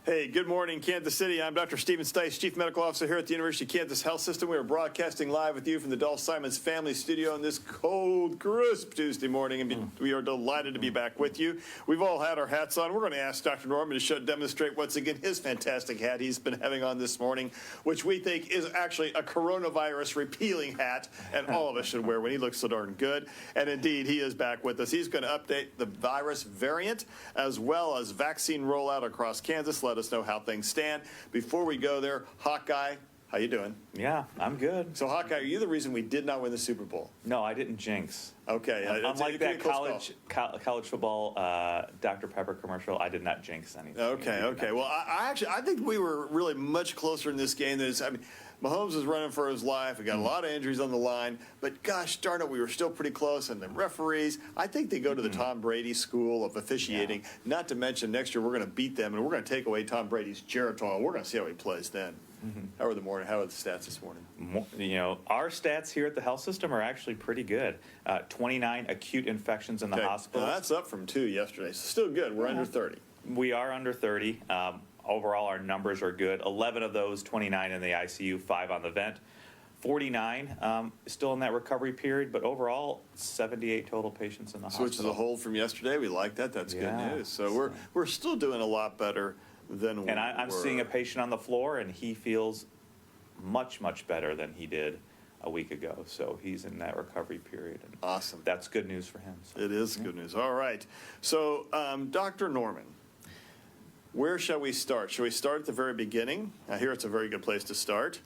Hey, good morning, Kansas City. I'm Dr. Stephen Stice, Chief Medical Officer here at the University of Kansas Health System. We are broadcasting live with you from the Dulce Simons Family Studio on this cold, crisp Tuesday morning, and we are delighted to be back with you. We've all had our hats on. We're going to ask Dr. Norman to demonstrate once again his fantastic hat he's been having on this morning, which we think is actually a coronavirus repealing hat, and all of us should wear when he looks so darn good. And indeed, he is back with us. He's going to update the virus variant as well as vaccine rollout across Kansas. Let us know how things stand. Before we go there, Hawkeye, how you doing? Yeah, I'm good. So, Hawkeye, are you the reason we did not win the Super Bowl? No, I didn't jinx. Okay. Unlike that college football Dr. Pepper commercial, I did not jinx anything. Okay. Well, I think we were really much closer in this game than Mahomes was running for his life. We got a lot of injuries on the line, but gosh darn it, we were still pretty close. And the referees, I think they go to the Tom Brady school of officiating. Yeah. Not to mention next year we're going to beat them, and we're going to take away Tom Brady's Geritol. We're going to see how he plays then. How are the stats this morning? You know, our stats here at the health system are actually pretty good. 29 acute infections in the hospital. Now, that's up from 2 yesterday. So still good. We're under 30. We are under 30. Overall, our numbers are good. 11 of those, 29 in the ICU, 5 on the vent. 49 still in that recovery period, but overall, 78 total patients in the hospital. Which is a hold from yesterday. We like that. That's good news. So we're still doing a lot better than we were. And I'm seeing a patient on the floor, and he feels much, much better than he did a week ago. So he's in that recovery period. And awesome. That's good news for him. So. It is good news. All right. So, Dr. Norman, where shall we start? Shall we start at the very beginning? I hear it's a very good place to start.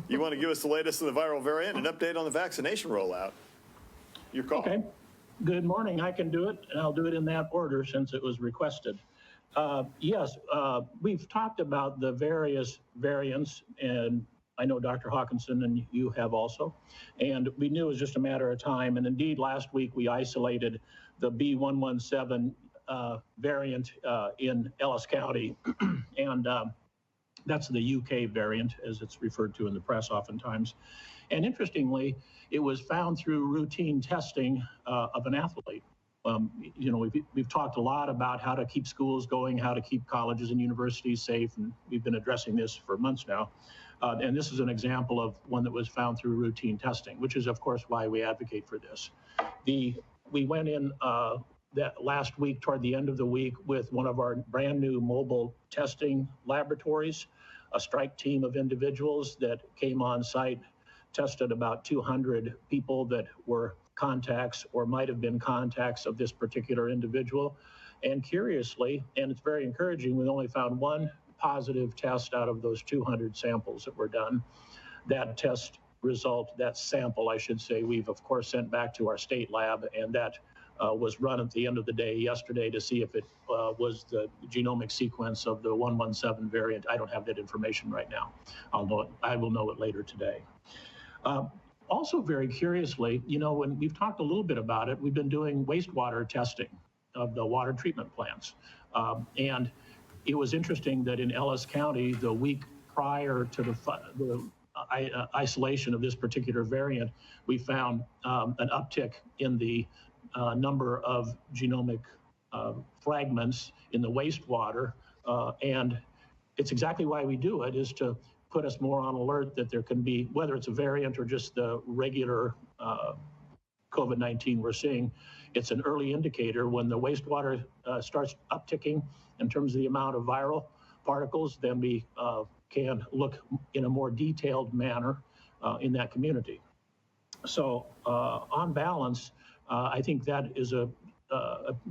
You want to give us the latest of the viral variant and update on the vaccination rollout? Your call. Okay. Good morning. I can do it, and I'll do it in that order since it was requested. Yes, we've talked about the various variants, and I know Dr. Hawkinson and you have also, and we knew it was just a matter of time. And indeed, last week we isolated the B117 variant in Ellis County, and that's the UK variant, as it's referred to in the press oftentimes. And interestingly, it was found through routine testing of an athlete. We've talked a lot about how to keep schools going, how to keep colleges and universities safe, and we've been addressing this for months now. And this is an example of one that was found through routine testing, which is, of course, why we advocate for this. We went in that last week, toward the end of the week, with one of our brand new mobile testing laboratories, a strike team of individuals that came on site, tested about 200 people that were contacts or might have been contacts of this particular individual. And curiously, and it's very encouraging, we only found one positive test out of those 200 samples that were done. That sample, I should say, we've of course sent back to our state lab, and that was run at the end of the day yesterday to see if it was the genomic sequence of the 117 variant. I don't have that information right now. I will know it later today. Also, very curiously, when we've talked a little bit about it, we've been doing wastewater testing of the water treatment plants. And it was interesting that in Ellis County, the week prior to the isolation of this particular variant, we found an uptick in the number of genomic fragments in the wastewater. And it's exactly why we do it, is to put us more on alert that there can be, whether it's a variant or just the regular COVID-19 we're seeing, it's an early indicator. When the wastewater starts upticking in terms of the amount of viral particles, then we can look in a more detailed manner in that community. So on balance, I think that is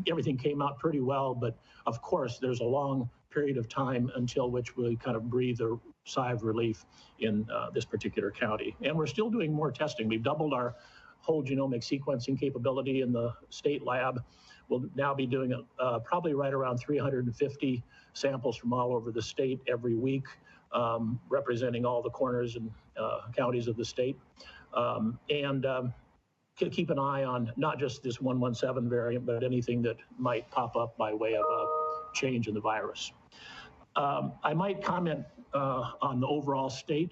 everything came out pretty well, but of course there's a long period of time until which we kind of breathe a sigh of relief in this particular county. And we're still doing more testing. We've doubled our whole genomic sequencing capability in the state lab. We'll now be doing probably right around 350 samples from all over the state every week, representing all the corners and counties of the state. Keep an eye on not just this 117 variant, but anything that might pop up by way of a change in the virus. I might comment on the overall state.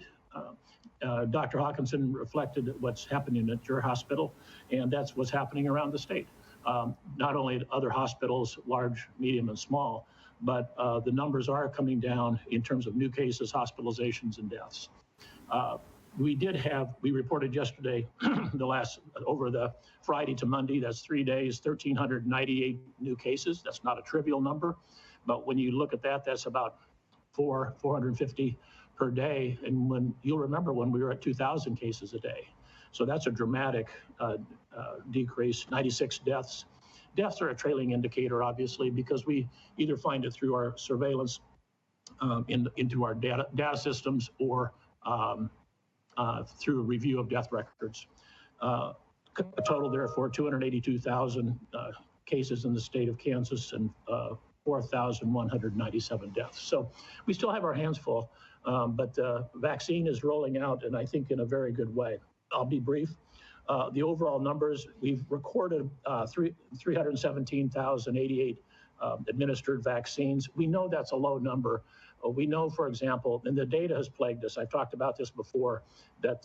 Dr. Hawkinson reflected what's happening at your hospital, and that's what's happening around the state. not only at other hospitals, large, medium, and small, but the numbers are coming down in terms of new cases, hospitalizations, and deaths. We reported yesterday, over the Friday to Monday, that's 3 days, 1,398 new cases. That's not a trivial number, but when you look at that, that's about 450 per day. And you'll remember when we were at 2,000 cases a day. So that's a dramatic decrease, 96 deaths. Deaths are a trailing indicator, obviously, because we either find it through our surveillance into our data systems or through a review of death records. A total, therefore, 282,000 cases in the state of Kansas and 4,197 deaths. So we still have our hands full, but the vaccine is rolling out, and I think in a very good way. I'll be brief. The overall numbers, we've recorded 317,088 administered vaccines. We know that's a low number. We know, for example, and the data has plagued us, I've talked about this before, that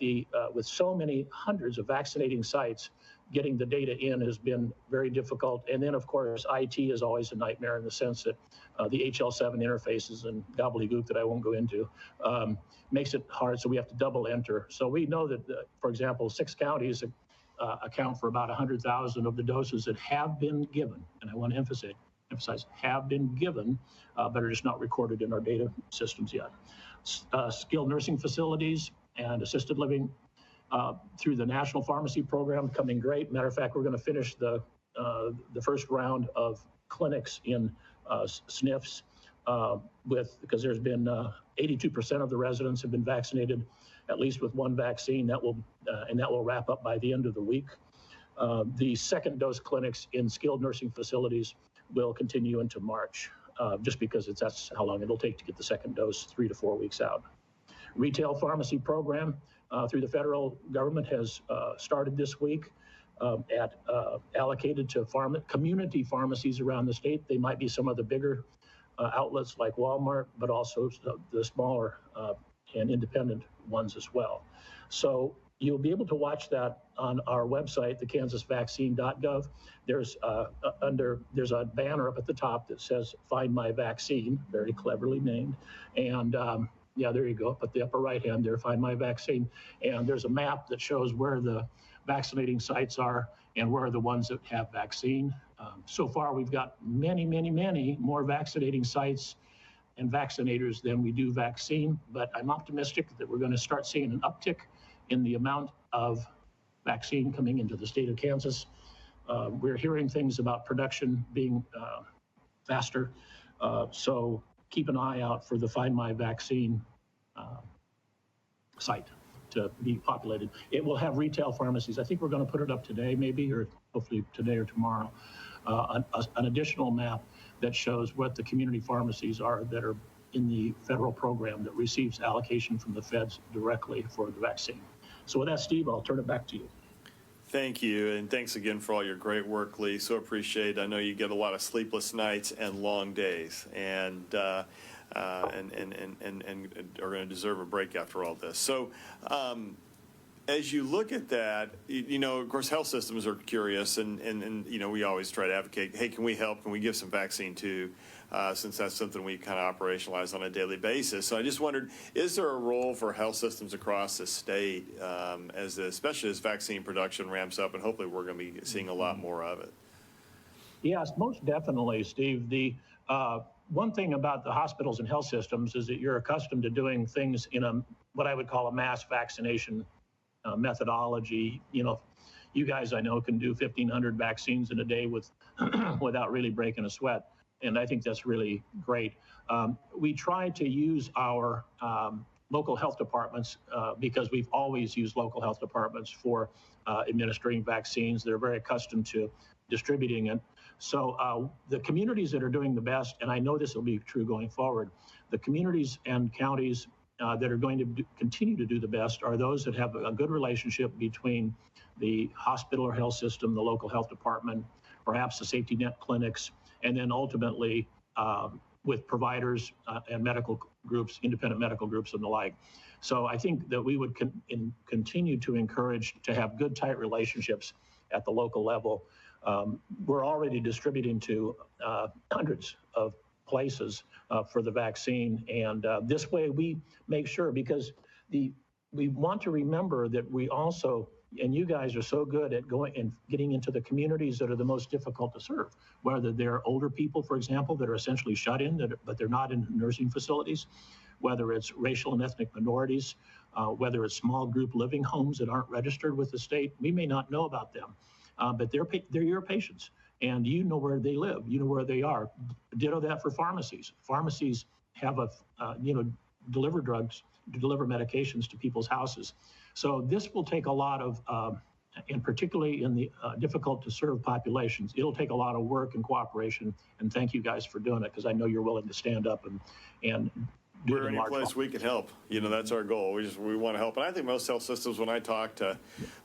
with so many hundreds of vaccinating sites, getting the data in has been very difficult. And then, of course, IT is always a nightmare in the sense that the HL7 interfaces and gobbledygook that I won't go into makes it hard, so we have to double enter. So we know that, for example, 6 counties account for about 100,000 of the doses that have been given, and I want to emphasize have been given, but are just not recorded in our data systems yet. Skilled nursing facilities and assisted living through the National Pharmacy Program coming great. Matter of fact, we're going to finish the first round of clinics in SNFs because there's been 82% of the residents have been vaccinated at least with one vaccine. That will wrap up by the end of the week. The second dose clinics in skilled nursing facilities will continue into March, just because that's how long it'll take to get the second dose, 3 to 4 weeks out. Retail pharmacy program through the federal government has started this week allocated to community pharmacies around the state. They might be some of the bigger outlets like Walmart, but also the smaller and independent ones as well. So you'll be able to watch that on our website, thekansasvaccine.gov. There's a banner up at the top that says "Find My Vaccine," very cleverly named, and yeah, there you go. Up at the upper right hand there, "Find My Vaccine," and there's a map that shows where the vaccinating sites are and where are the ones that have vaccine. So far, we've got many, many, many more vaccinating sites and vaccinators than we do vaccine, but I'm optimistic that we're going to start seeing an uptick in the amount of vaccine coming into the state of Kansas. We're hearing things about production being faster, so keep an eye out for the Find My Vaccine site to be populated. It will have retail pharmacies. I think we're going to put it up today, maybe, or hopefully today or tomorrow, an additional map that shows what the community pharmacies are that are in the federal program that receives allocation from the feds directly for the vaccine. So with that, Steve, I'll turn it back to you. Thank you, and thanks again for all your great work, Lee. So appreciate it. I know you get a lot of sleepless nights and long days, and are going to deserve a break after all this. So as you look at that, of course, health systems are curious, and we always try to advocate, hey, can we help? Can we give some vaccine too? Since that's something we kind of operationalize on a daily basis. So I just wondered, is there a role for health systems across the state, especially as vaccine production ramps up, and hopefully we're going to be seeing a lot more of it? Yes, most definitely, Steve. The one thing about the hospitals and health systems is that you're accustomed to doing things in what I would call a mass vaccination methodology. You guys I know can do 1,500 vaccines in a day without really breaking a sweat. And I think that's really great. We try to use our local health departments because we've always used local health departments for administering vaccines. They're very accustomed to distributing it. So the communities that are doing the best, and I know this will be true going forward, the communities and counties that are going to continue to do the best are those that have a good relationship between the hospital or health system, the local health department, perhaps the safety net clinics, and then ultimately with providers and medical groups, independent medical groups and the like. So I think that we would continue to encourage to have good, tight relationships at the local level. We're already distributing to hundreds of places for the vaccine. And this way we make sure, because we want to remember that we also, and you guys are so good at going and getting into the communities that are the most difficult to serve, whether they're older people, for example, that are essentially shut in, but they're not in nursing facilities, whether it's racial and ethnic minorities, whether it's small group living homes that aren't registered with the state. We may not know about them, but they're your patients, and you know where they live, you know where they are. Ditto that for pharmacies. Pharmacies have deliver drugs, deliver medications to people's houses. So this will take a lot of, and particularly in the difficult to serve populations, it'll take a lot of work and cooperation. And thank you guys for doing it, because I know you're willing to stand up and do We're it in any large place we can help. That's our goal. We want to help. And I think most health systems, when I talk to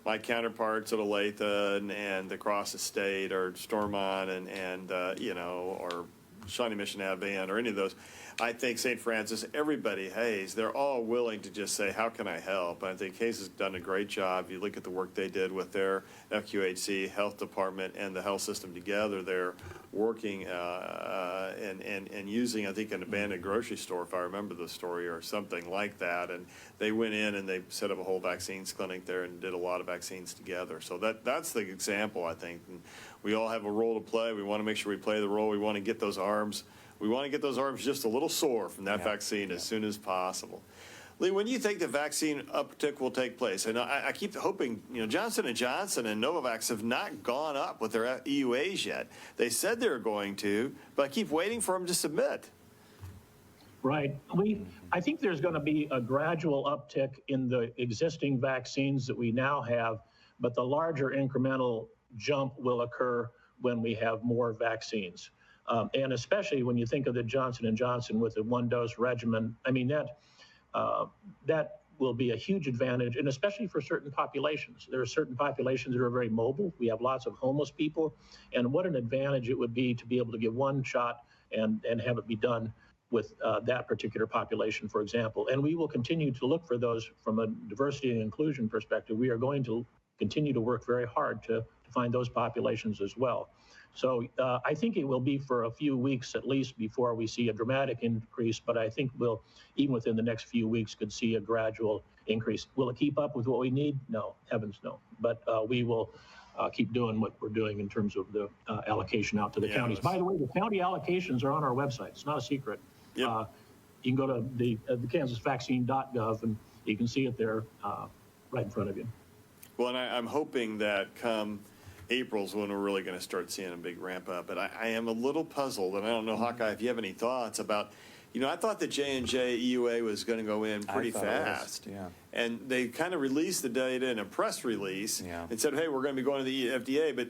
my counterparts at Olathe and across the state, or Stormont and or Shawnee Mission Advent, or any of those, I think St. Francis, everybody, Hays, they're all willing to just say, how can I help? I think Hays has done a great job. You look at the work they did with their FQHC health department and the health system together. They're working and using, I think, an abandoned grocery store, if I remember the story, or something like that. And they went in and they set up a whole vaccines clinic there and did a lot of vaccines together. So that's the example, I think. And we all have a role to play. We want to make sure we play the role. We want to get those arms. We want to get those arms just a little sore from that vaccine as soon as possible. Lee, when do you think the vaccine uptick will take place? And I keep hoping, Johnson & Johnson and Novavax have not gone up with their EUAs yet. They said they were going to, but I keep waiting for them to submit. Right. I think there's going to be a gradual uptick in the existing vaccines that we now have, but the larger incremental jump will occur when we have more vaccines. And especially when you think of the Johnson & Johnson with the one-dose regimen, I mean, that will be a huge advantage, and especially for certain populations. There are certain populations that are very mobile. We have lots of homeless people, and what an advantage it would be to be able to give one shot and have it be done with that particular population, for example. And we will continue to look for those from a diversity and inclusion perspective. We are going to continue to work very hard to find those populations as well. So I think it will be for a few weeks at least before we see a dramatic increase, but I think we'll, even within the next few weeks, could see a gradual increase. Will it keep up with what we need? No, heavens no. But we will keep doing what we're doing in terms of the allocation out to the counties. By the way, the county allocations are on our website. It's not a secret. Yep. You can go to the kansasvaccine.gov and you can see it there right in front of you. Well, and I'm hoping that come April's when we're really going to start seeing a big ramp up. But I am a little puzzled, and I don't know, Hawkeye, if you have any thoughts about, I thought the J&J EUA was going to go in pretty fast. And they kind of released the data in a press release and said, hey, we're going to be going to the FDA, but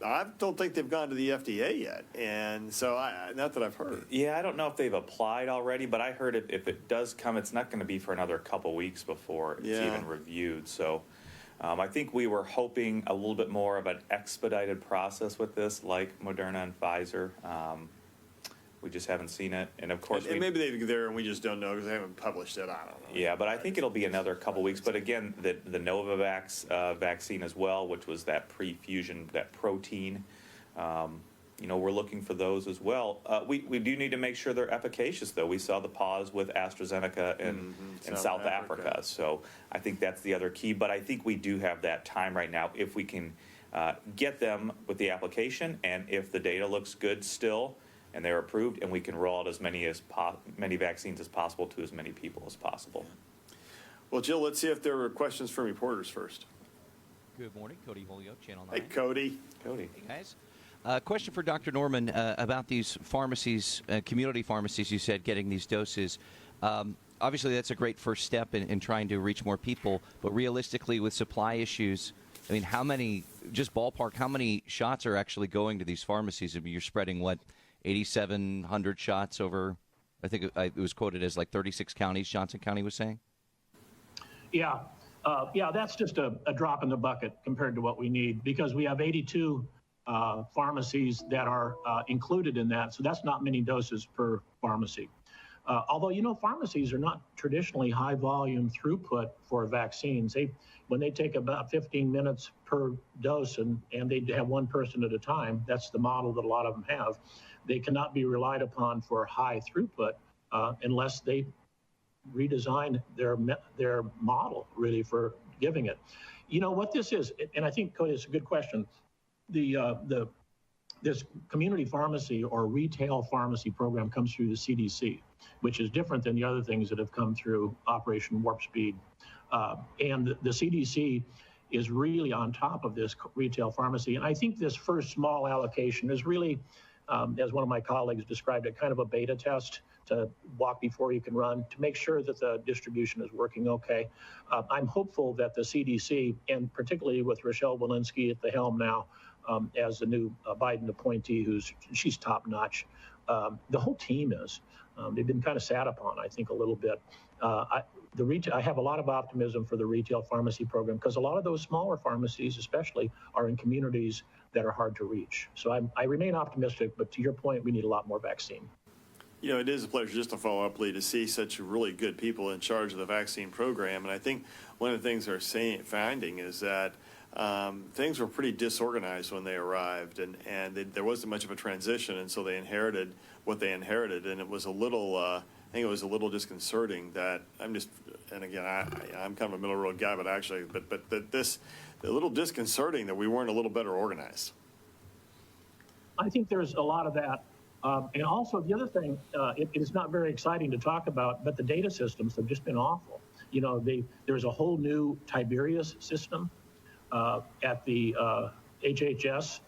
I don't think they've gone to the FDA yet. And so, not that I've heard. Yeah, I don't know if they've applied already, but I heard if it does come, it's not going to be for another couple weeks before it's even reviewed. So I think we were hoping a little bit more of an expedited process with this, like Moderna and Pfizer. We just haven't seen it. And of course, and maybe they're there and we just don't know because they haven't published it. I don't know. Yeah, but I think it'll be another couple weeks. But again, the Novavax vaccine as well, which was that pre-fusion, that protein, we're looking for those as well. We do need to make sure they're efficacious, though. We saw the pause with AstraZeneca in South Africa. So I think that's the other key. But I think we do have that time right now if we can get them with the application, and if the data looks good still and they're approved, and we can roll out as many vaccines as possible to as many people as possible. Well, Jill, let's see if there were questions from reporters first. Good morning, Cody Holyoke, Channel 9. Hey, Cody. Hey, guys. Question for Dr. Norman about these pharmacies, community pharmacies, you said, getting these doses. Obviously, that's a great first step in trying to reach more people, but realistically, with supply issues, I mean, how many, just ballpark, how many shots are actually going to these pharmacies? I mean, you're spreading, 8,700 shots over, I think it was quoted as 36 counties, Johnson County was saying? Yeah, that's just a drop in the bucket compared to what we need, because we have 82 pharmacies that are included in that, so that's not many doses per pharmacy. Although, pharmacies are not traditionally high volume throughput for vaccines. When they take about 15 minutes per dose and they have one person at a time, that's the model that a lot of them have. They cannot be relied upon for high throughput unless they redesign their model really for giving it. What this is, and I think, Cody, it's a good question. This community pharmacy or retail pharmacy program comes through the CDC, which is different than the other things that have come through Operation Warp Speed. And the CDC is really on top of this retail pharmacy. And I think this first small allocation is really, as one of my colleagues described it, kind of a beta test to walk before you can run, to make sure that the distribution is working okay. I'm hopeful that the CDC, and particularly with Rochelle Walensky at the helm now, as the new Biden appointee, she's top notch. The whole team is. They've been kind of sat upon, I think, a little bit. I have a lot of optimism for the retail pharmacy program because a lot of those smaller pharmacies, especially, are in communities that are hard to reach. So I remain optimistic, but to your point, we need a lot more vaccine. It is a pleasure, just to follow up, Lee, to see such really good people in charge of the vaccine program. And I think one of the things they're finding is that things were pretty disorganized when they arrived, and there wasn't much of a transition, and so they inherited what they inherited, and it was a little, I think it was a little disconcerting that I'm kind of a middle road guy, but a little disconcerting that we weren't a little better organized. I think there's a lot of that. And also the other thing, it is not very exciting to talk about, but the data systems have just been awful. There's a whole new Tiberius system at the HHS,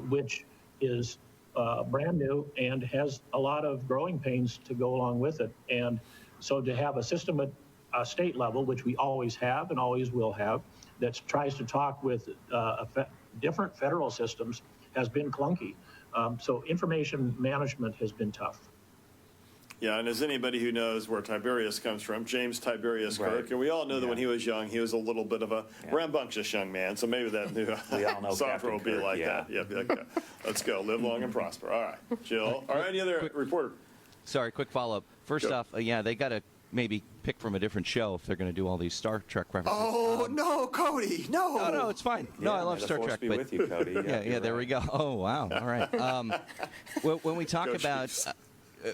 which is brand new and has a lot of growing pains to go along with it. And so to have a system at a state level, which we always have and always will have, that tries to talk with different federal systems has been clunky. So information management has been tough. Yeah, and as anybody who knows where Tiberius comes from, James Tiberius Kirk, and we all know that when he was young, he was a little bit of a rambunctious young man, so maybe that new software will be like that. Yeah, be like that. Let's go. Live long and prosper. All right, Jill. All right, any other reporter? Sorry, quick follow-up. First off, they got to maybe pick from a different show if they're going to do all these Star Trek references. Oh, no, Cody, no. No, it's fine. No, I love Star Trek. Be with you, Cody. Yeah, there we go. Oh, wow. All right. When we talk about...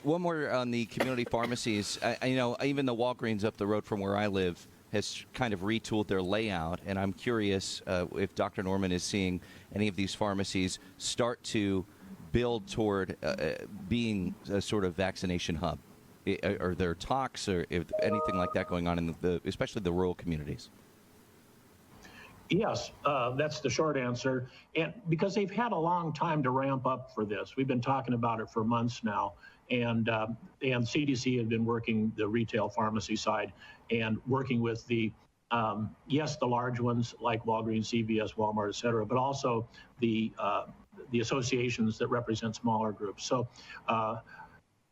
one more on the community pharmacies. Even the Walgreens up the road from where I live has kind of retooled their layout, and I'm curious if Dr. Norman is seeing any of these pharmacies start to build toward being a sort of vaccination hub. Are there talks or anything like that going on in especially the rural communities? Yes, that's the short answer. And because they've had a long time to ramp up for this. We've been talking about it for months now. And CDC have been working the retail pharmacy side and working with the large ones like Walgreens, CVS, Walmart, et cetera, but also the associations that represent smaller groups. So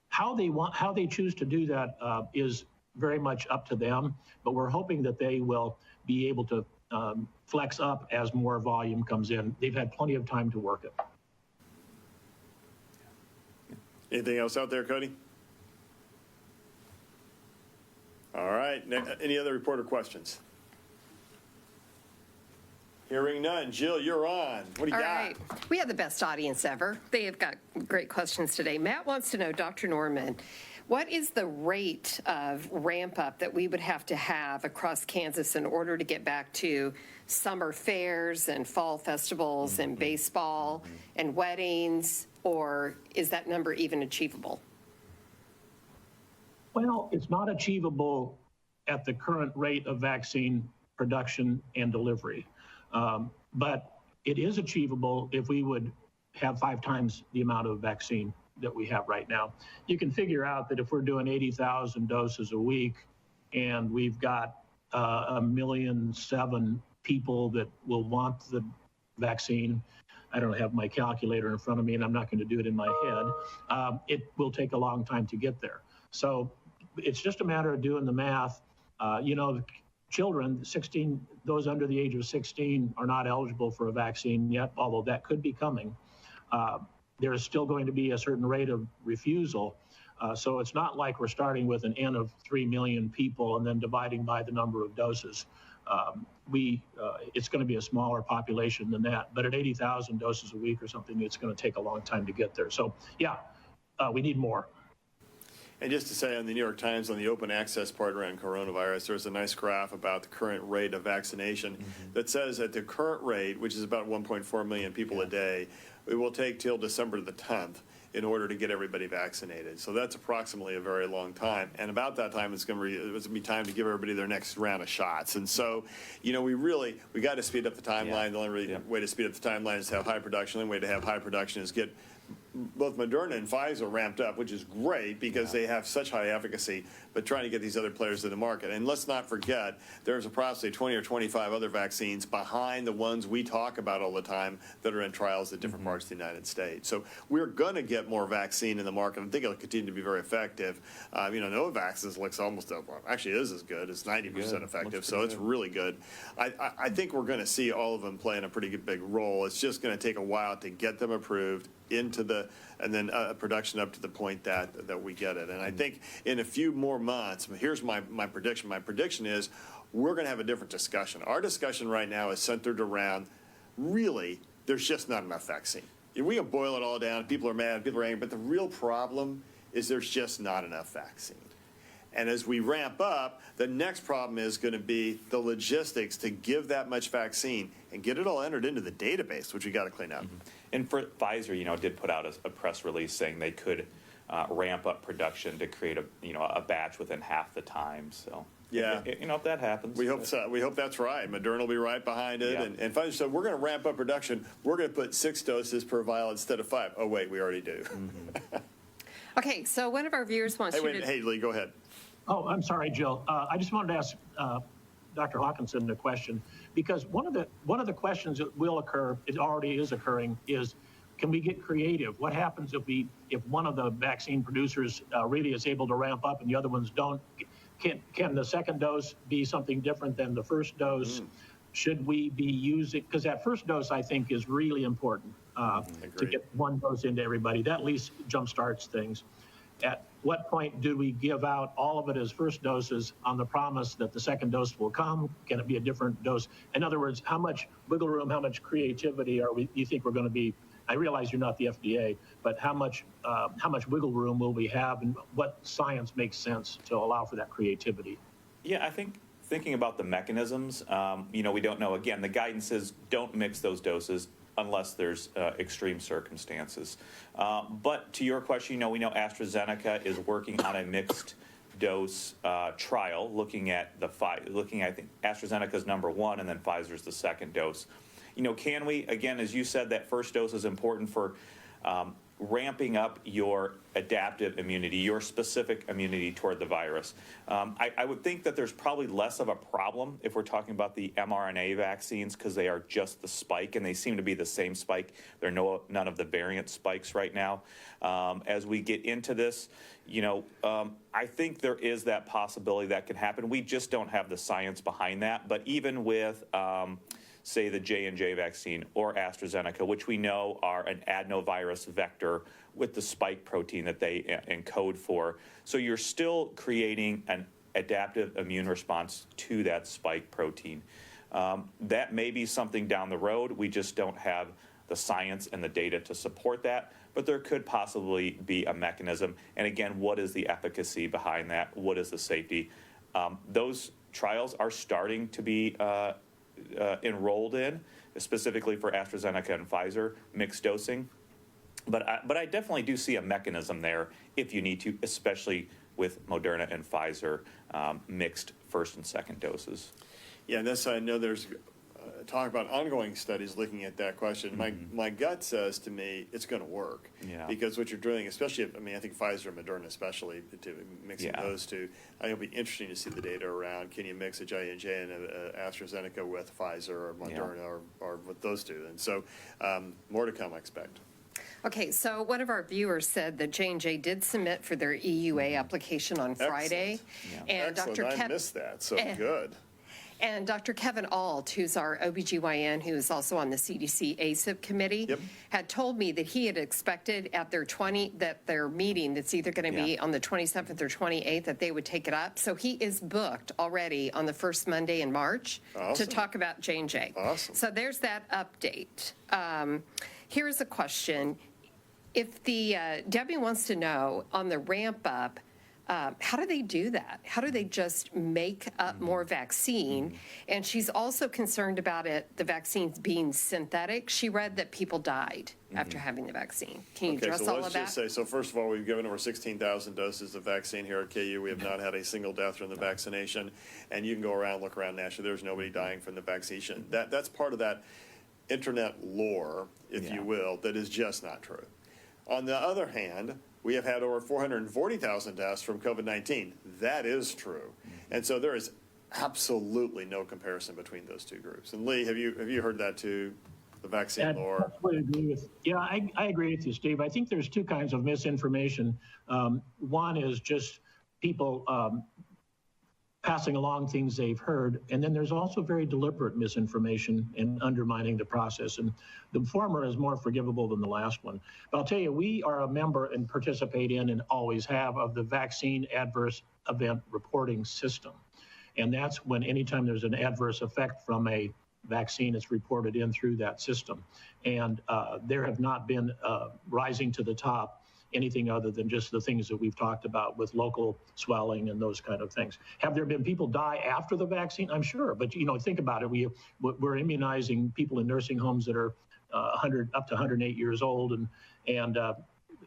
how they choose to do that is very much up to them, but we're hoping that they will be able to flex up as more volume comes in. They've had plenty of time to work it. Anything else out there, Cody? All right. Any other reporter questions? Hearing none. Jill, you're on. What do you got? All right. We have the best audience ever. They have got great questions today. Matt wants to know, Dr. Norman, what is the rate of ramp up that we would have to have across Kansas in order to get back to summer fairs and fall festivals and baseball and weddings? Or is that number even achievable? Well, it's not achievable at the current rate of vaccine production and delivery. But it is achievable if we would have 5 times the amount of vaccine that we have right now. You can figure out that if we're doing 80,000 doses a week and we've got 1.7 million people that will want the vaccine, I don't have my calculator in front of me and I'm not going to do it in my head, it will take a long time to get there. So it's just a matter of doing the math. Children, those under the age of 16 are not eligible for a vaccine yet, although that could be coming. There is still going to be a certain rate of refusal. So it's not like we're starting with an N of 3 million people and then dividing by the number of doses. It's going to be a smaller population than that, but at 80,000 doses a week or something, it's going to take a long time to get there. So yeah, we need more. And just to say, on the New York Times, on the open access part around coronavirus, there's a nice graph about the current rate of vaccination that says at the current rate, which is about 1.4 million people a day, it will take till December the 10th in order to get everybody vaccinated. So that's approximately a very long time. And about that time, it's going to be time to give everybody their next round of shots. And so, you know, we got to speed up the timeline. The only way to speed up the timeline is to have high production. The only way to have high production is get both Moderna and Pfizer ramped up, which is great because they have such high efficacy, but trying to get these other players in the market. And let's not forget, there's approximately 20 or 25 other vaccines behind the ones we talk about all the time that are in trials at different parts of the United States. So we're going to get more vaccine in the market. I think it'll continue to be very effective. You know, Novavax looks almost, actually is as good. It's 90% effective, so it's really good. I think we're going to see all of them playing a pretty good big role. It's just going to take a while to get them approved into and then production up to the point that we get it. And I think in a few more months, here's my prediction. My prediction is we're going to have a different discussion. Our discussion right now is centered around, really, there's just not enough vaccine. We can boil it all down. People are mad, people are angry, but the real problem is there's just not enough vaccine. And as we ramp up, the next problem is going to be the logistics to give that much vaccine and get it all entered into the database, which we got to clean up. And for Pfizer, you know, did put out a press release saying they could ramp up production to create a batch within half the time. So yeah, you know, if that happens, we hope so. We hope that's right. Moderna will be right behind it, and Pfizer said we're going to ramp up production. We're going to put 6 doses per vial instead of 5. Oh wait, we already do. Okay, so one of our viewers wants Hey, Lee, go ahead. Oh, I'm sorry, Jill. I just wanted to ask Dr. Hawkinson a question, because one of the questions that will occur, it already is occurring, is can we get creative? What happens if one of the vaccine producers really is able to ramp up and the other ones don't? Can the second dose be something different than the first dose? Should we be using, because that first dose I think is really important to get one dose into everybody. That at least jumpstarts things. At what point do we give out all of it as first doses on the promise that the second dose will come? Can it be a different dose? In other words, how much wiggle room, how much creativity you think we're going to be? I realize you're not the FDA, but how much wiggle room will we have, and what science makes sense to allow for that creativity? Yeah, I think thinking about the mechanisms, you know, we don't know. Again, the guidance is don't mix those doses unless there's extreme circumstances. But to your question, you know, we know AstraZeneca is working on a mixed dose trial, looking at I think AstraZeneca's number 1 and then Pfizer's the second dose. You know, can we, again, as you said, that first dose is important for ramping up your adaptive immunity, your specific immunity toward the virus. I would think that there's probably less of a problem if we're talking about the mRNA vaccines, because they are just the spike, and they seem to be the same spike. There are none of the variant spikes right now. As we get into this, you know, I think there is that possibility that could happen. We just don't have the science behind that. But even with say the J&J vaccine or AstraZeneca, which we know are an adenovirus vector with the spike protein that they encode for. So you're still creating an adaptive immune response to that spike protein. That may be something down the road. We just don't have the science and the data to support that, but there could possibly be a mechanism. And again, what is the efficacy behind that? What is the safety? Those trials are starting to be enrolled in, specifically for AstraZeneca and Pfizer, mixed dosing. But I definitely do see a mechanism there if you need to, especially with Moderna and Pfizer mixed first and second doses. Yeah, and this I know there's talk about ongoing studies looking at that question. My gut says to me it's going to work. Yeah. Because what you're doing, especially, I mean, I think Pfizer and Moderna especially, to mixing those two, I think it'll be interesting to see the data around, can you mix a J&J and AstraZeneca with Pfizer or Moderna or with those two. And so more to come, I expect. Okay, so one of our viewers said that J&J did submit for their EUA application on Friday. Yeah. And Excellent. I missed that, so good. And Dr. Kevin Ault, who's our OBGYN, who is also on the CDC ACIP committee, Yep. had told me that he had expected at their meeting that's either going to be on the 27th or 28th that they would take it up. So he is booked already on the first Monday in March to Awesome. talk about J&J. Awesome. So there's that update. Here's a question. If Debbie wants to know on the ramp up, how do they do that? How do they just make up more vaccine? And she's also concerned about the vaccines being synthetic. She read that people died after having the vaccine. Can you address so all let's of that? just say, so first of all, we've given over 16,000 doses of vaccine here at KU. We have not had a single death from the vaccination. And you can go around, look around nationally, there's nobody dying from the vaccination. That's part of that internet lore, if you will, that is just not true. On the other hand, we have had over 440,000 deaths from COVID-19. That is true. And so there is absolutely no comparison between those two groups. And Lee, have you heard that too, the vaccine lore? I agree with you, Steve. I think there's two kinds of misinformation. One is just people passing along things they've heard, and then there's also very deliberate misinformation and undermining the process. And the former is more forgivable than the last one. But I'll tell you, we are a member and participate in and always have of the Vaccine Adverse Event Reporting System. And that's when anytime there's an adverse effect from a vaccine, it's reported in through that system. And there have not been rising to the top anything other than just the things that we've talked about with local swelling and those kind of things. Have there been people die after the vaccine? I'm sure, but think about it. We're immunizing people in nursing homes that are 100 up to 108 years old,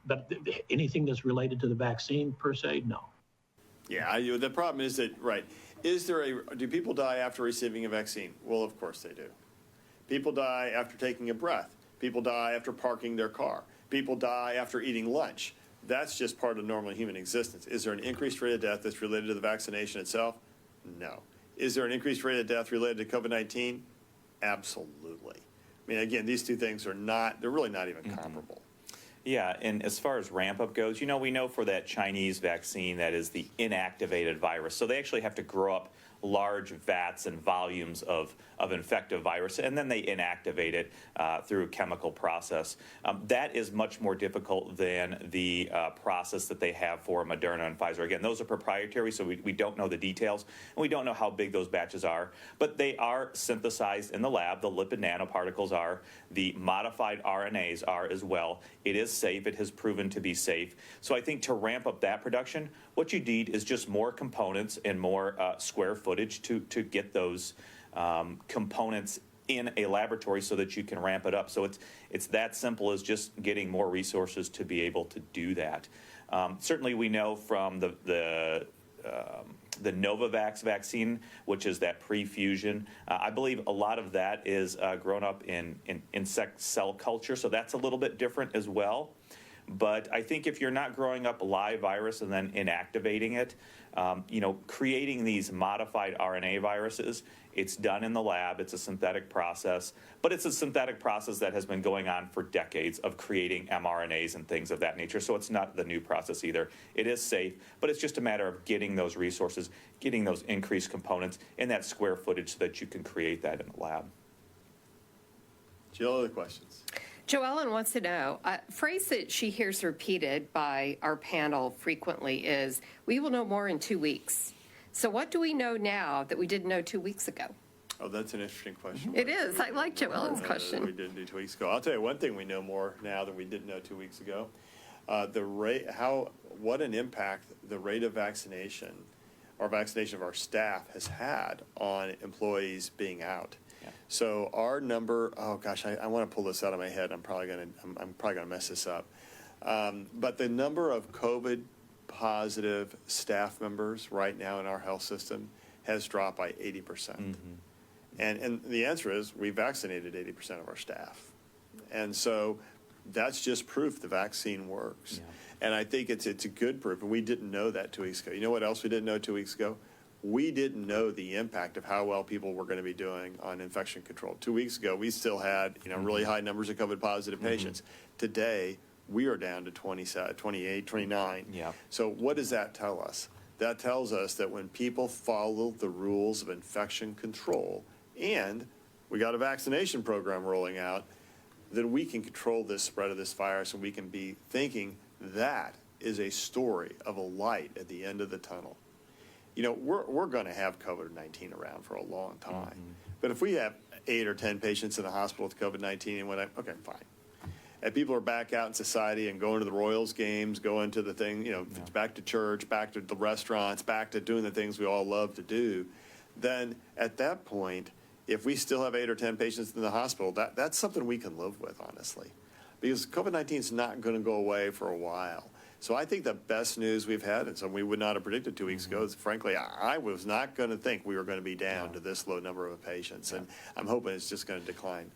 but anything that's related to the vaccine per se, no. Yeah, the problem is that, right, do people die after receiving a vaccine? Well, of course they do. People die after taking a breath. People die after parking their car. People die after eating lunch. That's just part of normal human existence. Is there an increased rate of death that's related to the vaccination itself? No. Is there an increased rate of death related to COVID-19? Absolutely. I mean, again, these two things they're really not even comparable. Yeah, and as far as ramp up goes, we know for that Chinese vaccine that is the inactivated virus. So they actually have to grow up large vats and volumes of infective virus, and then they inactivate it through a chemical process. That is much more difficult than the process that they have for Moderna and Pfizer. Again, those are proprietary, so we don't know the details, and we don't know how big those batches are, but they are synthesized in the lab. The lipid nanoparticles are. The modified RNAs are as well. It is safe. It has proven to be safe. So I think to ramp up that production, what you need is just more components and more square footage to get those components in a laboratory so that you can ramp it up. So it's that simple as just getting more resources to be able to do that. Certainly we know from the Novavax vaccine, which is that pre-fusion. I believe a lot of that is grown up in insect cell culture, so that's a little bit different as well. But I think if you're not growing up a live virus and then inactivating it, creating these modified RNA viruses, it's done in the lab. It's a synthetic process, but it's a synthetic process that has been going on for decades of creating mRNAs and things of that nature. So it's not the new process either. It is safe, but it's just a matter of getting those resources, getting those increased components in that square footage so that you can create that in the lab. Jill, other questions? Joellen wants to know, a phrase that she hears repeated by our panel frequently is, we will know more in 2 weeks. So what do we know now that we didn't know 2 weeks ago? Oh, that's an interesting question. It is. I like Joellen's question. We didn't do 2 weeks ago. I'll tell you one thing we know more now than we didn't know 2 weeks ago. What an impact the rate of vaccination or vaccination of our staff has had on employees being out. So our number, oh gosh, I want to pull this out of my head. I'm probably gonna mess this up. But the number of COVID positive staff members right now in our health system has dropped by 80%. And the answer is we vaccinated 80% of our staff. And so that's just proof the vaccine works. And I think it's a good proof. And we didn't know that 2 weeks ago. You know what else we didn't know 2 weeks ago? We didn't know the impact of how well people were going to be doing on infection control. 2 weeks ago, we still had really high numbers of COVID-positive patients. Today, we are down to 27, 28, 29. Yeah. So what does that tell us? that tells us that when people follow the rules of infection control, and we got a vaccination program rolling out, then we can control this spread of this virus, and we can be thinking that is a story of a light at the end of the tunnel. You know, we're going to have COVID-19 around for a long time. But if we have 8 or 10 patients in the hospital with COVID-19 and whatever, okay, fine. And people are back out in society and going to the Royals games, going to the thing, you know, back to church, back to the restaurants, back to doing the things we all love to do, then at that point, if we still have 8 or 10 patients in the hospital, that's something we can live with, honestly. Because COVID-19 is not going to go away for a while. So I think the best news we've had, and something we would not have predicted 2 weeks ago, is frankly, I was not going to think we were going to be down to this low number of patients. And I'm hoping it's just going to decline.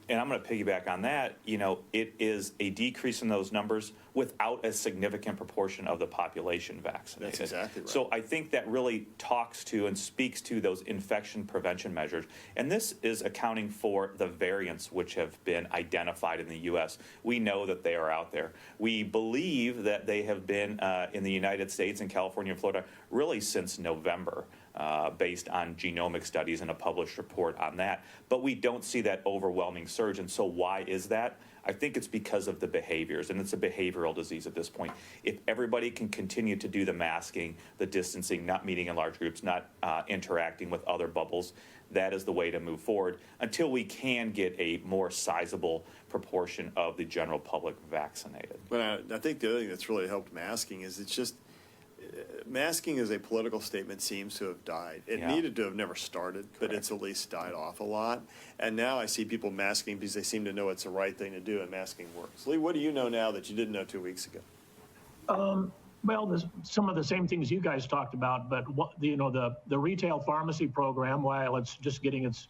And I'm going to piggyback on that. You know, it is a decrease in those numbers without a significant proportion of the population vaccinated. That's exactly right. So I think that really talks to and speaks to those infection prevention measures. And this is accounting for the variants which have been identified in the U.S. We know that they are out there. We believe that they have been in the United States and California and Florida really since November. Based on genomic studies and a published report on that. But we don't see that overwhelming surge. And so why is that? I think it's because of the behaviors, and it's a behavioral disease at this point. If everybody can continue to do the masking, the distancing, not meeting in large groups, not interacting with other bubbles, that is the way to move forward until we can get a more sizable proportion of the general public vaccinated. But I think the other thing that's really helped masking is it's just, masking as a political statement seems to have died. It needed to have never started, but it's at least died off a lot. And now I see people masking because they seem to know it's the right thing to do, and masking works. Lee, what do you know now that you didn't know 2 weeks ago? Well, there's some of the same things you guys talked about, but the retail pharmacy program, while it's just getting its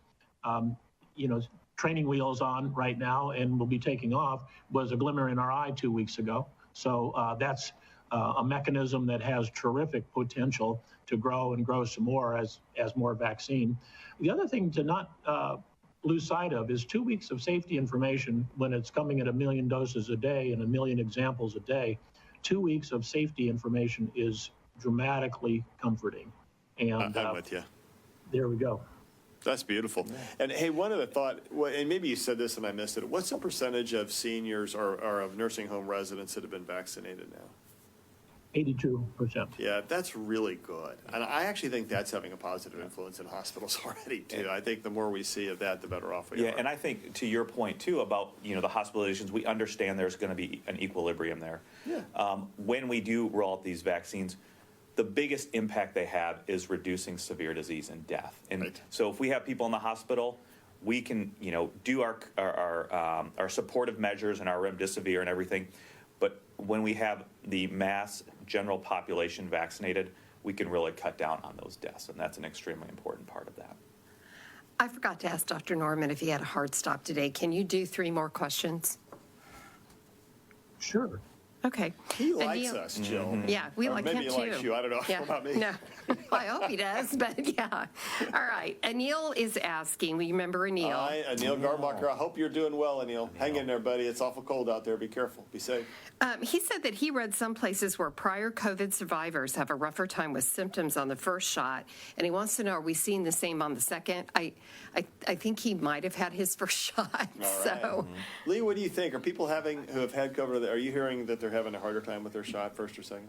training wheels on right now and will be taking off, was a glimmer in our eye 2 weeks ago. So that's a mechanism that has terrific potential to grow and grow some more as more vaccine. The other thing to not lose sight of is 2 weeks of safety information when it's coming at 1 million doses a day and 1 million examples a day. 2 weeks of safety information is dramatically comforting. And I'm with you. There we go. That's beautiful. Yeah. And hey, one other thought, and maybe you said this and I missed it. What's the percentage of seniors or of nursing home residents that have been vaccinated now? 82%. Yeah, that's really good. And I actually think that's having a positive influence in hospitals already, too. I think the more we see of that, the better off we are. Yeah, and I think to your point, too, about, the hospitalizations, we understand there's going to be an equilibrium there. Yeah. When we do roll out these vaccines, the biggest impact they have is reducing severe disease and death. And so if we have people in the hospital, we can, do our supportive measures and our remdesivir and everything. But when we have the mass general population vaccinated, we can really cut down on those deaths, and that's an extremely important part of that. I forgot to ask Dr. Norman if he had a hard stop today. Can you do 3 more questions? Sure. Okay. He likes us, Jill. Mm-hmm. Yeah, we like him too. Maybe he likes you. I don't know about me. No, I hope he does, but yeah. All right. Anil is asking. We remember Anil. Hi, Anil Garbacher. I hope you're doing well, Anil. Hang in there, buddy. It's awful cold out there. Be careful. Be safe. He said that he read some places where prior COVID survivors have a rougher time with symptoms on the first shot, and he wants to know, are we seeing the same on the second? I think he might have had his first shot. All right. So, Lee, what do you think? Are people who have had COVID, are you hearing that they're having a harder time with their shot, first or second?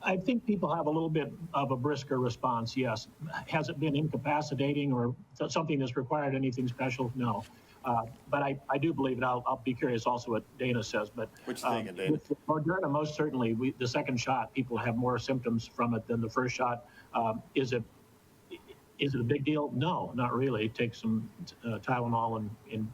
I think people have a little bit of a brisker response, yes. Has it been incapacitating or something that's required anything special? No. But I do believe, and I'll be curious also what Dana says. But what you thinking, Dana? With Moderna, most certainly, the second shot, people have more symptoms from it than the first shot. Is it a big deal? No, not really. Take some Tylenol and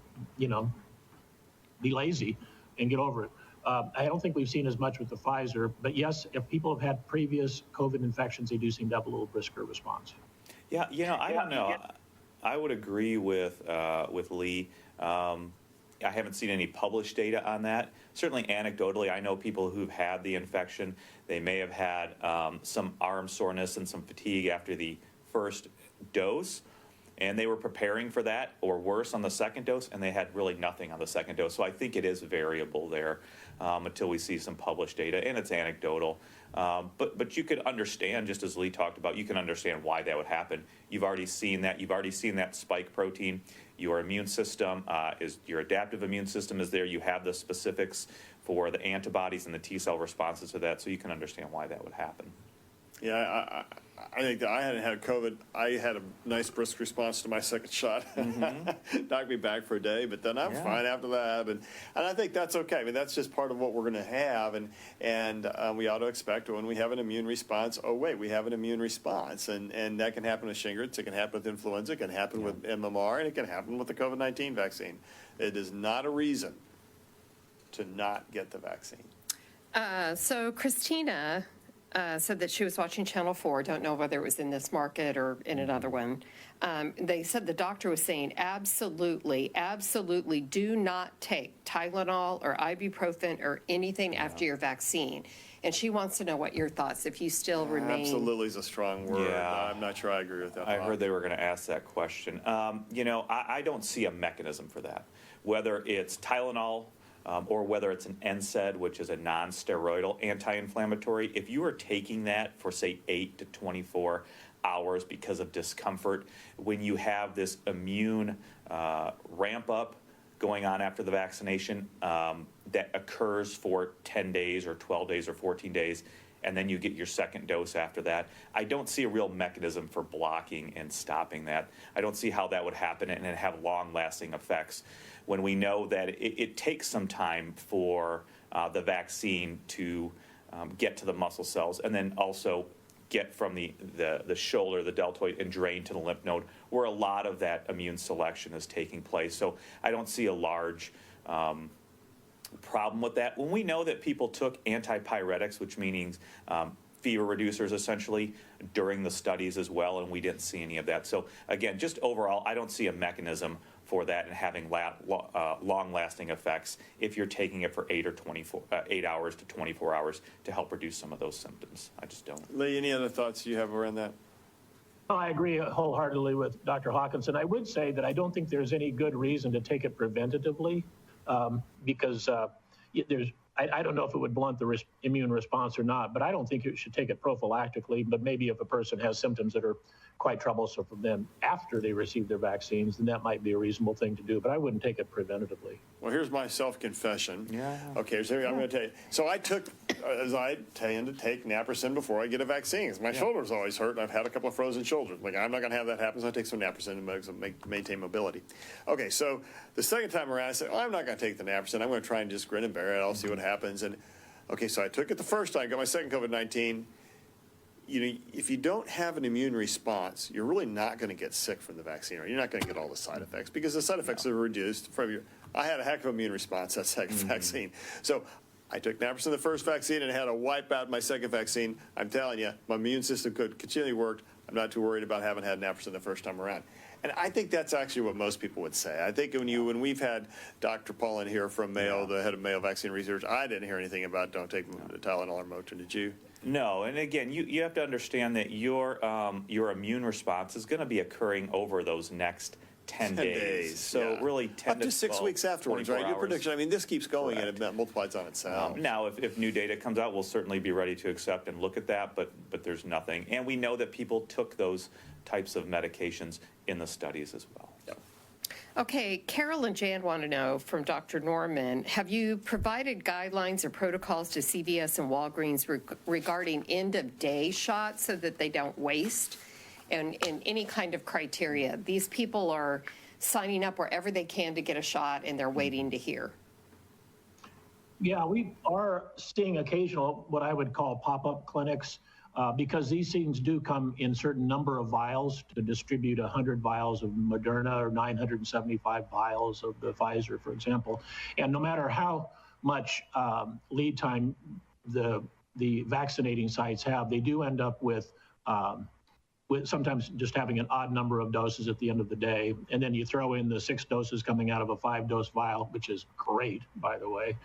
be lazy and get over it. I don't think we've seen as much with the Pfizer, but yes, if people have had previous COVID infections, they do seem to have a little brisker response. Yeah, I don't know. I would agree with Lee. I haven't seen any published data on that. Certainly anecdotally, I know people who've had the infection. They may have had some arm soreness and some fatigue after the first dose. and they were preparing for that or worse on the second dose, and they had really nothing on the second dose. So I think it is variable there until we see some published data, and it's anecdotal. But you could understand, just as Lee talked about, you can understand why that would happen. You've already seen that. You've already seen that spike protein. Your immune system your adaptive immune system is there. You have the specifics for the antibodies and the T cell responses to that, so you can understand why that would happen. Yeah, I think that I hadn't had COVID. I had a nice brisk response to my second shot. Knocked me back for a day, but then I'm fine after that. And I think that's okay. I mean, that's just part of what we're going to have. And we ought to expect when we have an immune response, oh, wait, we have an immune response. And that can happen with Shingrix. It can happen with influenza. It can happen with MMR. And it can happen with the COVID-19 vaccine. It is not a reason to not get the vaccine. So Christina said that she was watching Channel 4. Don't know whether it was in this market or in another one. They said the doctor was saying absolutely, absolutely do not take Tylenol or ibuprofen or anything after your vaccine. And she wants to know what your thoughts, if you still remain. Absolutely is a strong word. Yeah. I'm not sure I agree with that. I heard they were going to ask that question. I don't see a mechanism for that, whether it's Tylenol, or whether it's an NSAID, which is a non-steroidal anti-inflammatory. If you are taking that for, say, 8 to 24 hours because of discomfort, when you have this immune ramp up going on after the vaccination that occurs for 10 days or 12 days or 14 days, and then you get your second dose after that, I don't see a real mechanism for blocking and stopping that. I don't see how that would happen and have long-lasting effects when we know that it takes some time for the vaccine to get to the muscle cells and then also get from the shoulder, the deltoid, and drain to the lymph node, where a lot of that immune selection is taking place. So I don't see a large problem with that. When we know that people took antipyretics, which means fever reducers essentially, during the studies as well, and we didn't see any of that. So again, just overall, I don't see a mechanism for that and having long-lasting effects if you're taking it for 8 hours to 24 hours to help reduce some of those symptoms. I just don't. Lee, any other thoughts you have around that? Oh, I agree wholeheartedly with Dr. Hawkinson. I would say that I don't think there's any good reason to take it preventatively because I don't know if it would blunt the immune response or not, but I don't think you should take it prophylactically. But maybe if a person has symptoms that are quite troublesome for them after they receive their vaccines, then that might be a reasonable thing to do. But I wouldn't take it preventatively. Well, here's my self-confession. Yeah. Okay, so I'm going to tell you. So I took, as I tend to take naproxen before I get a vaccine, because my shoulder's always hurt, and I've had a couple of frozen shoulders. Like, I'm not going to have that happen, so I take some naproxen to maintain mobility. Okay, so the second time around, I said, I'm not going to take the naproxen. I'm going to try and just grin and bear it. I'll see what happens. And okay, so I took it the first time, got my second COVID-19. If you don't have an immune response, you're really not going to get sick from the vaccine, or you're not going to get all the side effects because the side effects are reduced from your. I had a heck of an immune response that second vaccine. So I took naproxen the first vaccine and had to wipe out my second vaccine. I'm telling you, my immune system could continually work. I'm not too worried about having had naproxen the first time around. And I think that's actually what most people would say. I think when we've had Dr. Paul in here from Mayo, the head of Mayo Vaccine Research, I didn't hear anything about don't take Tylenol or Motrin. Did you? No, and again, you have to understand that your immune response is going to be occurring over those next 10 days. So really 10 up to 6 weeks afterwards, right? Your prediction. I mean, this keeps going and it multiplies on itself. Now, if new data comes out, we'll certainly be ready to accept and look at that, but there's nothing. And we know that people took those types of medications in the studies as well. Yep. Okay, Carol and Jan want to know from Dr. Norman, have you provided guidelines or protocols to CVS and Walgreens regarding end-of-day shots so that they don't waste? And in any kind of criteria, these people are signing up wherever they can to get a shot, and they're waiting to hear. Yeah, we are seeing occasional, what I would call pop-up clinics, because these things do come in certain number of vials to distribute 100 vials of Moderna or 975 vials of the Pfizer, for example. And no matter how much lead time the vaccinating sites have, they do end up with sometimes just having an odd number of doses at the end of the day. And then you throw in the 6 doses coming out of a 5-dose vial, which is great, by the way.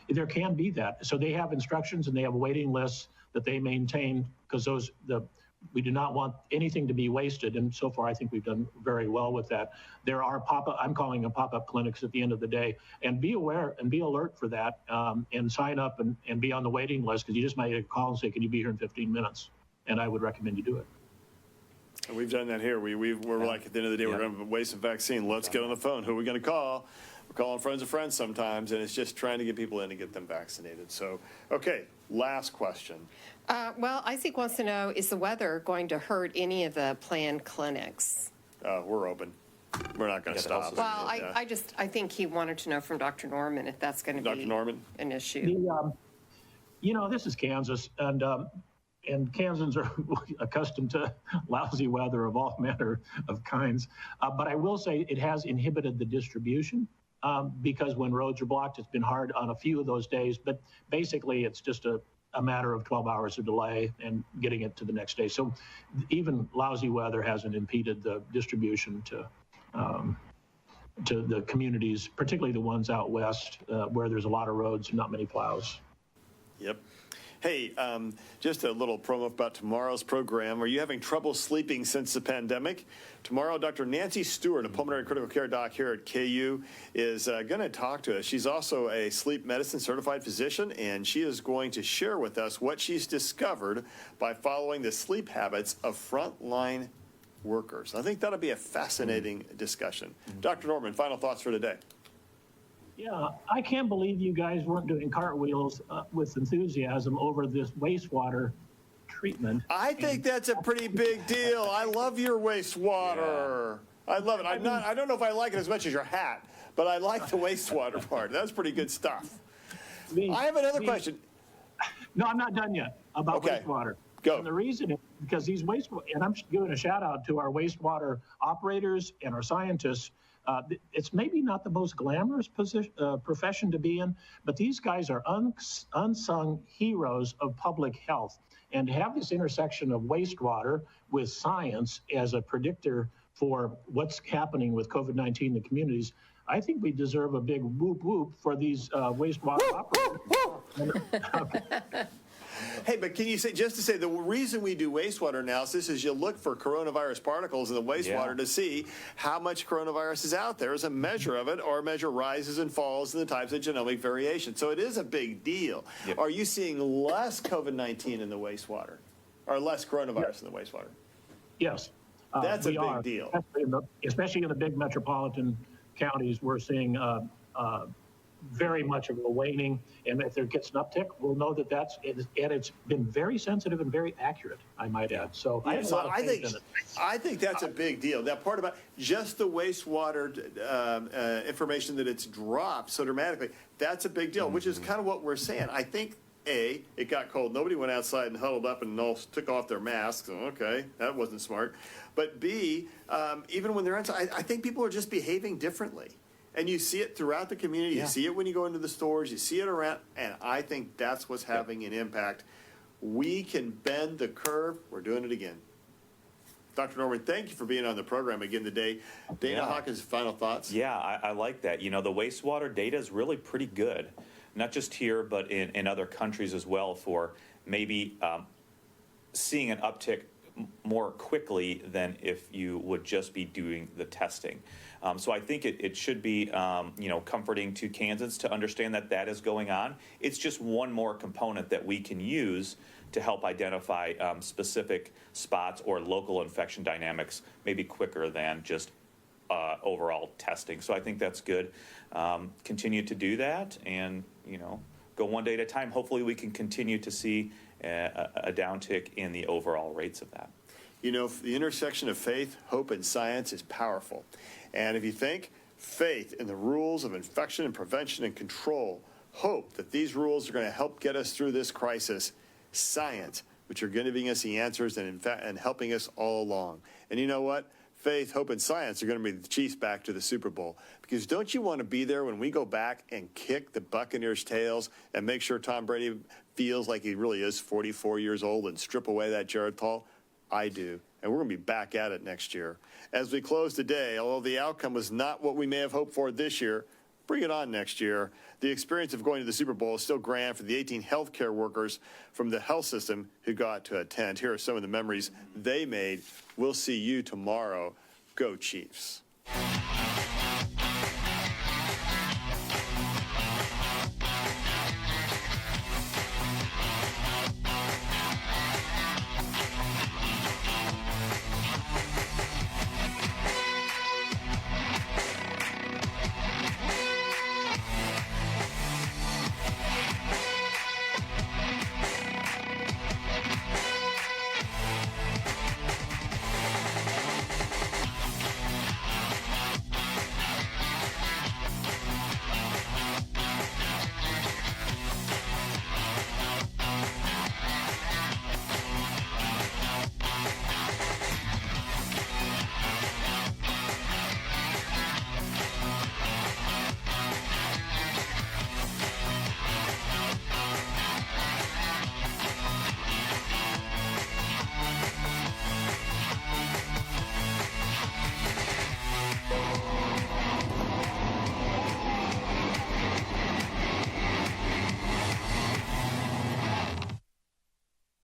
There can be that. So they have instructions and they have waiting lists that they maintain, because the We do not want anything to be wasted, and so far I think we've done very well with that. There are pop-up, I'm calling them pop-up clinics at the end of the day, and be aware and be alert for that, and sign up and be on the waiting list, because you just might get a call and say, can you be here in 15 minutes? And I would recommend you do it. And we've done that here. We're like, at the end of the day, we're going to waste some vaccine. Let's get on the phone. Who are we going to call? We're calling friends of friends sometimes, and it's just trying to get people in to get them vaccinated. So, okay, last question. Well, Isaac wants to know, is the weather going to hurt any of the planned clinics? We're open. We're not going to stop. Well, I think he wanted to know from Dr. Norman if that's going to be Dr. Norman? an issue. This is Kansas, and Kansans are accustomed to lousy weather of all manner of kinds. But I will say it has inhibited the distribution because when roads are blocked, it's been hard on a few of those days. But basically, it's just a matter of 12 hours of delay and getting it to the next day. So even lousy weather hasn't impeded the distribution to the communities, particularly the ones out west where there's a lot of roads and not many plows. Yep. Hey, just a little promo about tomorrow's program. Are you having trouble sleeping since the pandemic? Tomorrow, Dr. Nancy Stewart, a pulmonary critical care doc here at KU, is going to talk to us. She's also a sleep medicine certified physician, and she is going to share with us what she's discovered by following the sleep habits of frontline workers. I think that'll be a fascinating discussion. Dr. Norman, final thoughts for today. Yeah, I can't believe you guys weren't doing cartwheels with enthusiasm over this wastewater treatment. I think that's a pretty big deal. I love your wastewater. Yeah. I love it. I don't know if I like it as much as your hat, but I like the wastewater part. That's pretty good stuff. I have another question. No, I'm not done yet about wastewater. Go. And the reason is because these wastewater, and I'm giving a shout out to our wastewater operators and our scientists. It's maybe not the most glamorous profession to be in, but these guys are unsung heroes of public health. And to have this intersection of wastewater with science as a predictor for what's happening with COVID-19 in the communities, I think we deserve a big whoop whoop for these wastewater operators. Hey, but can you say, just to say, the reason we do wastewater analysis is you look for coronavirus particles in the wastewater to see how much coronavirus is out there as a measure of it, or a measure rises and falls in the types of genomic variation. So it is a big deal. Yep. Are you seeing less COVID-19 in the wastewater, or less coronavirus in the wastewater? Yes. That's a big deal. Especially in the big metropolitan counties, we're seeing very much of a waning, and if there gets an uptick, we'll know that it's been very sensitive and very accurate, I might add. So I have a lot of faith in it. I think that's a big deal. That part about just the wastewater information that it's dropped so dramatically, that's a big deal, which is kind of what we're saying. I think, A, it got cold. Nobody went outside and huddled up and all took off their masks. Okay, that wasn't smart. But B, even when they're inside, I think people are just behaving differently. And you see it throughout the community. You see it when you go into the stores. You see it around. And I think that's what's having an impact. We can bend the curve. We're doing it again. Dr. Norman, thank you for being on the program again today. Dana Hawkins, final thoughts? Yeah, I like that. The wastewater data is really pretty good, not just here, but in other countries as well, for maybe seeing an uptick more quickly than if you would just be doing the testing. So I think it should be, comforting to Kansans to understand that is going on. It's just one more component that we can use to help identify specific spots or local infection dynamics maybe quicker than just overall testing. So I think that's good. Continue to do that and, go one day at a time. Hopefully we can continue to see a downtick in the overall rates of that. The intersection of faith, hope, and science is powerful. And if you think faith in the rules of infection and prevention and control, hope that these rules are going to help get us through this crisis, science, which are giving us the answers and helping us all along. And you know what? Faith, hope, and science are going to be the Chiefs back to the Super Bowl. Because don't you want to be there when we go back and kick the Buccaneers' tails and make sure Tom Brady feels like he really is 44 years old and strip away that Geritol? I do. And we're going to be back at it next year. As we close today, although the outcome was not what we may have hoped for this year, bring it on next year. The experience of going to the Super Bowl is still grand for the 18 healthcare workers from the health system who got to attend. Here are some of the memories they made. We'll see you tomorrow. Go Chiefs.